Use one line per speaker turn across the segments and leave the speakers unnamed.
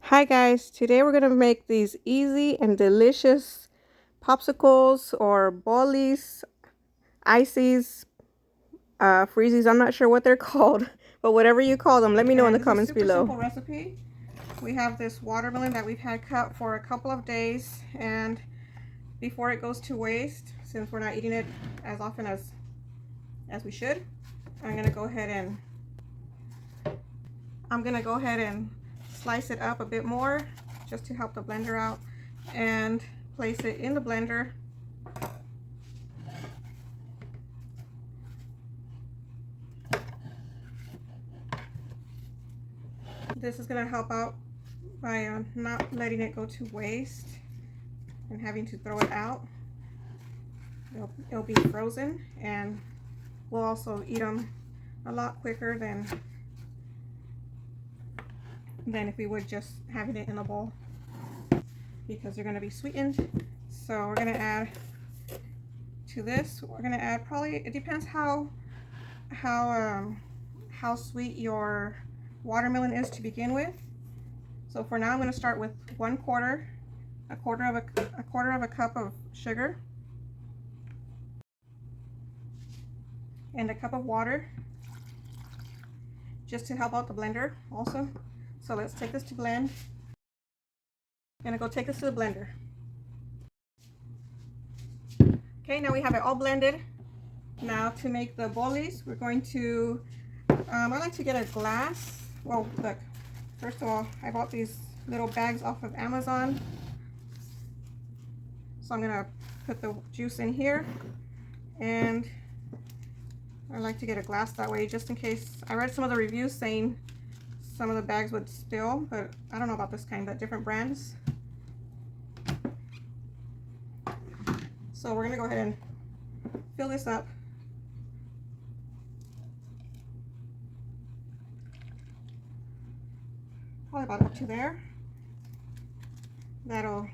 Hi guys, today we're going to make these easy and delicious popsicles or bolis, ices, freezies. I'm not sure what they're called, but whatever you call them, let me know in the comments below. Simple recipe. We have this watermelon that we've had cut for a couple of days, and before it goes to waste, since we're not eating it as often as we should, I'm going to go ahead and slice it up a bit more just to help the blender out and place it in the blender. This is going to help out by not letting it go to waste and having to throw it out. It'll be frozen, and we'll also eat them a lot quicker than if we would just having it in a bowl, because they're going to be sweetened. So we're going to add to this, we're going to add, probably, it depends how sweet your watermelon is to begin with. So for now I'm going to start with a quarter of a cup of sugar and a cup of water, just to help out the blender also. So let's take this to blend. I'm gonna go take this to the blender. Okay, now we have it all blended. Now to make the bolis, we're going to, I like to get a glass. Well, look, first of all, I bought these little bags off of Amazon. So I'm gonna put the juice in here, and I like to get a glass that way, just in case. I read some of the reviews saying some of the bags would spill, but I don't know about this kind, but different brands. So we're gonna go ahead and fill this up. Probably about up to there. That'll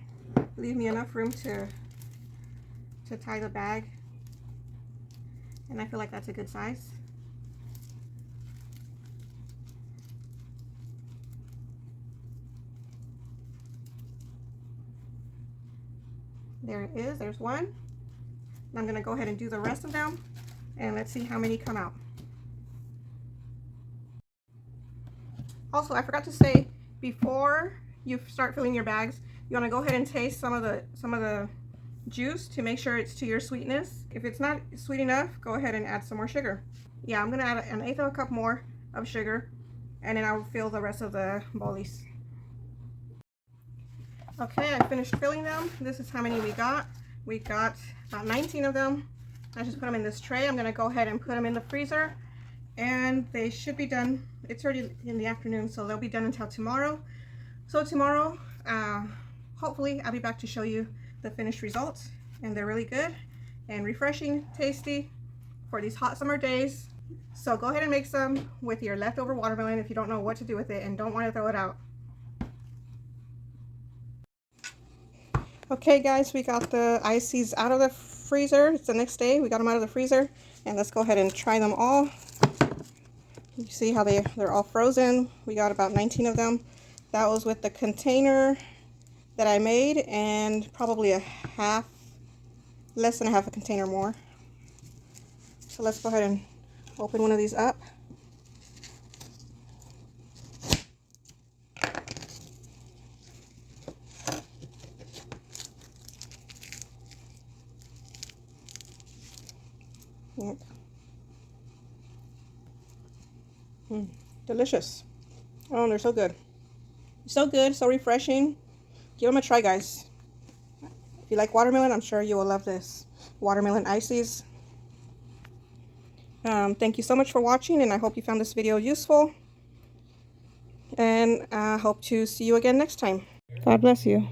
leave me enough room to tie the bag, and I feel like that's a good size. There it is, there's one. And I'm gonna go ahead and do the rest of them, and let's see how many come out. Also, I forgot to say, before you start filling your bags, you wanna go ahead and taste some of the juice to make sure it's to your sweetness. If it's not sweet enough, go ahead and add some more sugar. Yeah, I'm gonna add 1/8 of a cup more of sugar, and then I'll fill the rest of the bolis. Okay, I finished filling them. This is how many we got. We got about 19 of them. I just put them in this tray. I'm gonna go ahead and put them in the freezer, and they should be done. It's already in the afternoon, so they'll be done until tomorrow. So tomorrow, hopefully I'll be back to show you the finished results, and they're really good and refreshing, tasty for these hot summer days. So go ahead and make some with your leftover watermelon if you don't know what to do with it and don't want to throw it out. Okay guys, we got the ices out of the freezer. It's the next day. We got them out of the freezer, and let's go ahead and try them all. You see how they're all frozen. We got about 19 of them. That was with the container that I made, and probably less than a half a container more. So let's go ahead and open one of these up. Yep. Delicious. Oh, they're so good. So good, so refreshing. Give them a try, guys. If you like watermelon, I'm sure you will love this. Watermelon ices. Thank you so much for watching, and I hope you found this video useful. And I hope to see you again next time. God bless you.